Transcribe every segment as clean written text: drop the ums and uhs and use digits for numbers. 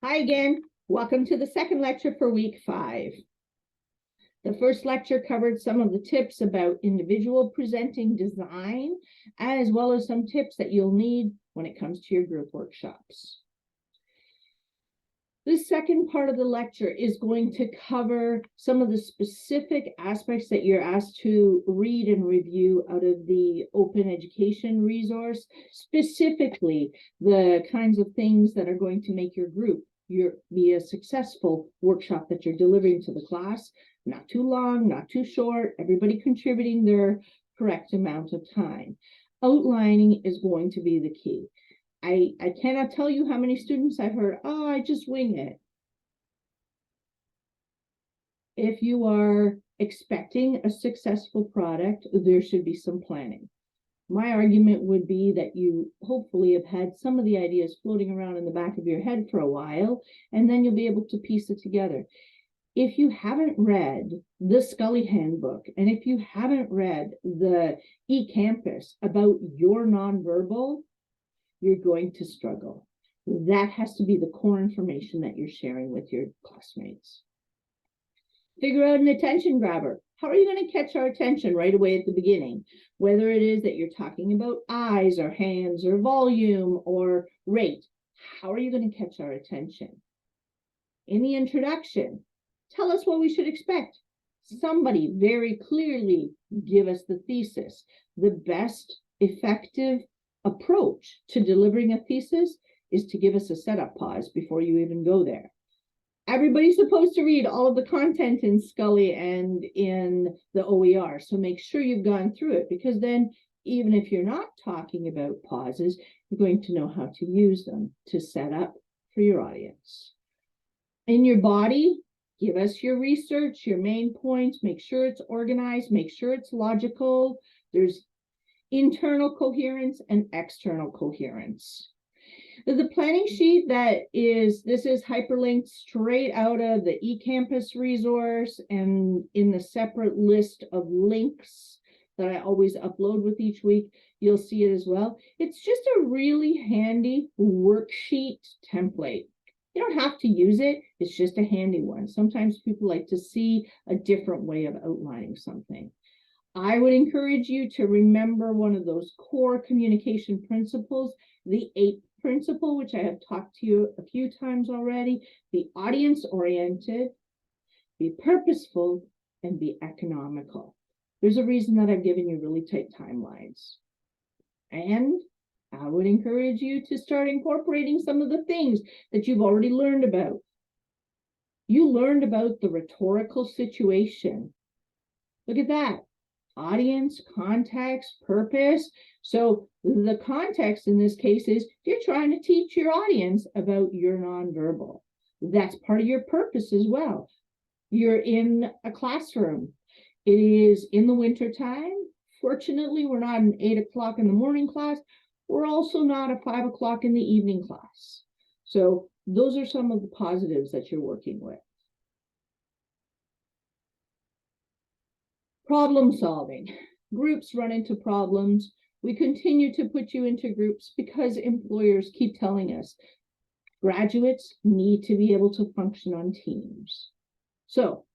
Hi again. Welcome to the second lecture for week 5. The first lecture covered some of the tips about individual presenting design, as well as some tips that you'll need when it comes to your group workshops. This second part of the lecture is going to cover some of the specific aspects that you're asked to read and review out of the open education resource, specifically the kinds of things that are going to make your group be a successful workshop that you're delivering to the class. Not too long, not too short, everybody contributing their correct amount of time. Outlining is going to be the key. I cannot tell you how many students I've heard, oh, I just wing it. If you are expecting a successful product, there should be some planning. My argument would be that you hopefully have had some of the ideas floating around in the back of your head for a while, and then you'll be able to piece it together. If you haven't read the Scully Handbook, and if you haven't read the eCampus about your nonverbal, you're going to struggle. That has to be the core information that you're sharing with your classmates. Figure out an attention grabber. How are you going to catch our attention right away at the beginning? Whether it is that you're talking about eyes or hands or volume or rate, how are you going to catch our attention? In the introduction, tell us what we should expect. Somebody very clearly give us the thesis. The best effective approach to delivering a thesis is to give us a setup pause before you even go there. Everybody's supposed to read all of the content in Scully and in the OER, so make sure you've gone through it, because then even if you're not talking about pauses, you're going to know how to use them to set up for your audience. In your body, give us your research, your main points, make sure it's organized, make sure it's logical. There's internal coherence and external coherence. The planning sheet this is hyperlinked straight out of the eCampus resource and in the separate list of links that I always upload with each week. You'll see it as well. It's just a really handy worksheet template. You don't have to use it. It's just a handy one. Sometimes people like to see a different way of outlining something. I would encourage you to remember one of those core communication principles, the 8 principle, which I have talked to you a few times already. Be audience-oriented, be purposeful, and be economical. There's a reason that I've given you really tight timelines. And I would encourage you to start incorporating some of the things that you've already learned about. You learned about the rhetorical situation. Look at that. Audience, context, purpose. So the context in this case is you're trying to teach your audience about your nonverbal. That's part of your purpose as well. You're in a classroom. It is in the winter time. Fortunately, we're not an 8 o'clock in the morning class. We're also not a 5 o'clock in the evening class. So those are some of the positives that you're working with. Problem solving. Groups run into problems. We continue to put you into groups because employers keep telling us graduates need to be able to function on teams. So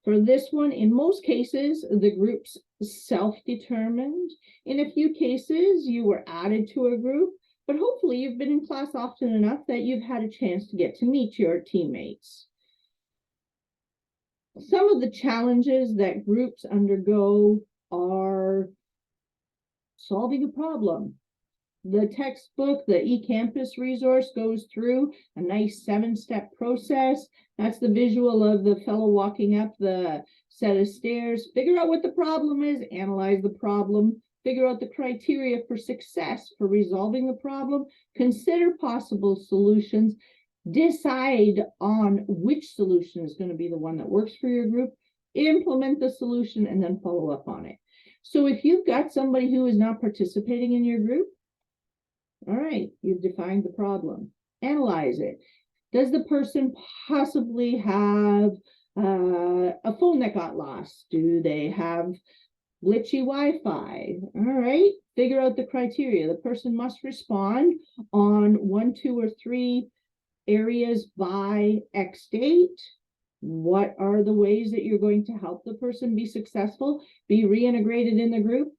for this one, in most cases, the group's self-determined. In a few cases, you were added to a group, but hopefully you've been in class often enough that you've had a chance to get to meet your teammates. Some of the challenges that groups undergo are solving a problem. The textbook, the eCampus resource, goes through a nice 7-step process. That's the visual of the fellow walking up the set of stairs. Figure out what the problem is, analyze the problem, figure out the criteria for success for resolving the problem, consider possible solutions, decide on which solution is going to be the one that works for your group, implement the solution, and then follow up on it. So if you've got somebody who is not participating in your group, all right, you've defined the problem. Analyze it. Does the person possibly have a phone that got lost? Do they have glitchy Wi-Fi? All right, figure out the criteria. The person must respond on 1, 2, or 3 areas by X date. What are the ways that you're going to help the person be successful, be reintegrated in the group?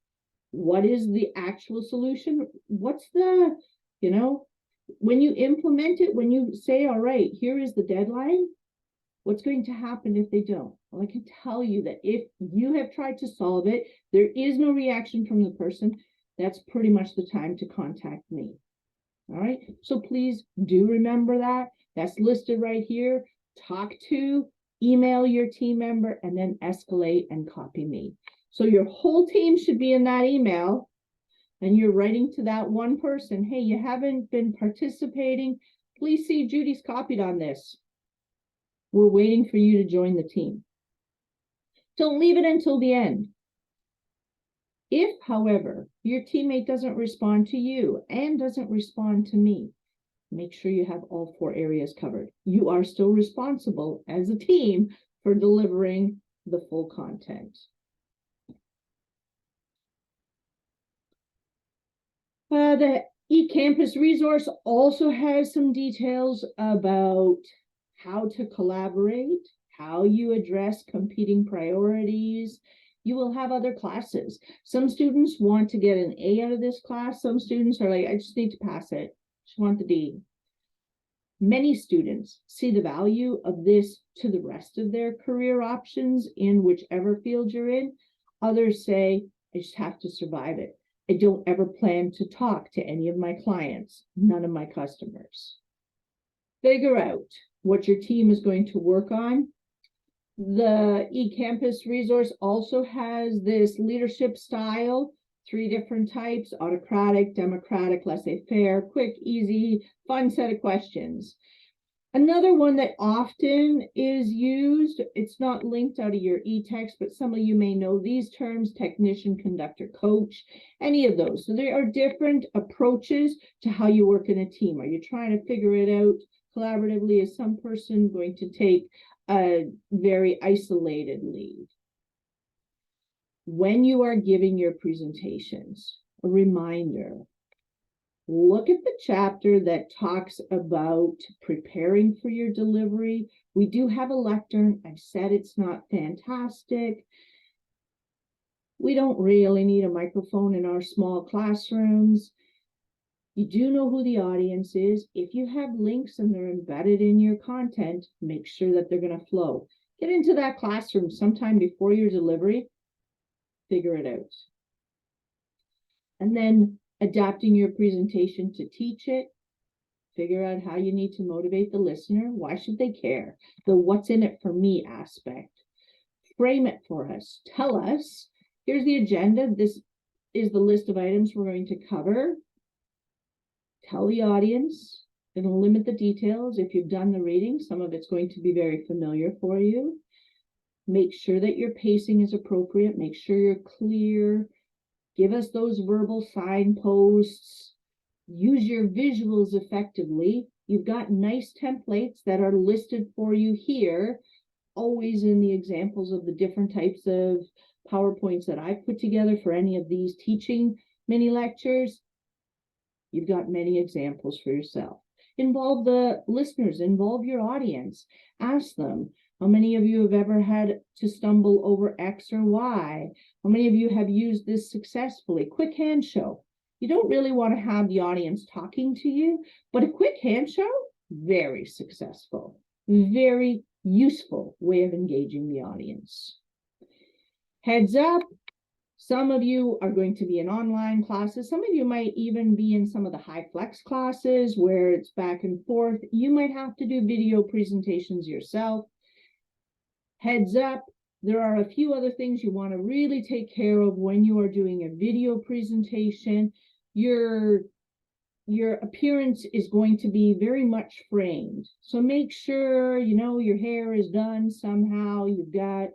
What is the actual solution? What's the, when you implement it, when you say, all right, here is the deadline, what's going to happen if they don't? Well, I can tell you that if you have tried to solve it, there is no reaction from the person, that's pretty much the time to contact me. All right, so please do remember that. That's listed right here. Talk to, email your team member, and then escalate and copy me. So your whole team should be in that email, and you're writing to that one person, hey, you haven't been participating. Please see Judy's copied on this. We're waiting for you to join the team. Don't leave it until the end. If, however, your teammate doesn't respond to you and doesn't respond to me, make sure you have all 4 areas covered. You are still responsible as a team for delivering the full content. The eCampus resource also has some details about how to collaborate, how you address competing priorities. You will have other classes. Some students want to get an A out of this class. Some students are like, I just need to pass it. Just want the D. Many students see the value of this to the rest of their career options in whichever field you're in. Others say, I just have to survive it. I don't ever plan to talk to any of my clients, none of my customers. Figure out what your team is going to work on. The eCampus resource also has this leadership style, 3 different types: autocratic, democratic, laissez-faire, quick, easy, fun set of questions. Another one that often is used, it's not linked out of your e-text, but some of you may know these terms: technician, conductor, coach, any of those. So there are different approaches to how you work in a team. Are you trying to figure it out collaboratively? Is some person going to take a very isolated lead? When you are giving your presentations, a reminder, look at the chapter that talks about preparing for your delivery. We do have a lectern. I said it's not fantastic. We don't really need a microphone in our small classrooms. You do know who the audience is. If you have links and they're embedded in your content, make sure that they're going to flow. Get into that classroom sometime before your delivery. Figure it out. And then adapting your presentation to teach it. Figure out how you need to motivate the listener. Why should they care? The what's in it for me aspect. Frame it for us. Tell us, here's the agenda. This is the list of items we're going to cover. Tell the audience, and limit the details. If you've done the reading, some of it's going to be very familiar for you. Make sure that your pacing is appropriate. Make sure you're clear. Give us those verbal signposts. Use your visuals effectively. You've got nice templates that are listed for you here, always in the examples of the different types of PowerPoints that I've put together for any of these teaching mini lectures. You've got many examples for yourself. Involve the listeners, involve your audience. Ask them, how many of you have ever had to stumble over X or Y? How many of you have used this successfully? Quick hand show. You don't really want to have the audience talking to you, but a quick hand show, very successful, very useful way of engaging the audience. Heads up. Some of you are going to be in online classes. Some of you might even be in some of the high flex classes where it's back and forth. You might have to do video presentations yourself. Heads up, there are a few other things you want to really take care of when you are doing a video presentation. Your appearance is going to be very much framed. So make sure, your hair is done somehow. You've got...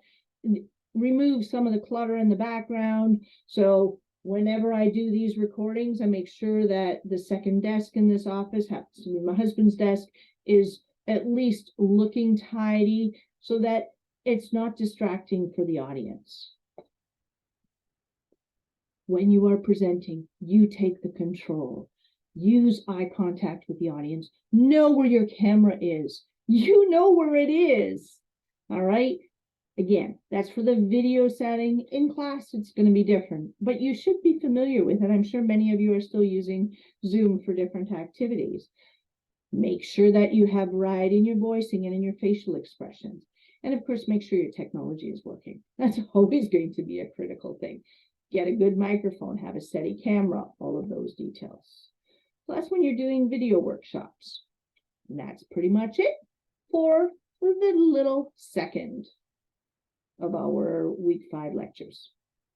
remove some of the clutter in the background. So whenever I do these recordings, I make sure that the second desk in this office, happens to be my husband's desk, is at least looking tidy so that it's not distracting for the audience. When you are presenting, you take the control. Use eye contact with the audience. Know where your camera is. You know where it is. All right. Again, that's for the video setting. In class, it's going to be different, but you should be familiar with it. I'm sure many of you are still using Zoom for different activities. Make sure that you have variety in your voicing and in your facial expressions. And of course, make sure your technology is working. That's always going to be a critical thing. Get a good microphone, have a steady camera, all of those details. So that's when you're doing video workshops. And that's pretty much it for the little second of our week 5 lectures.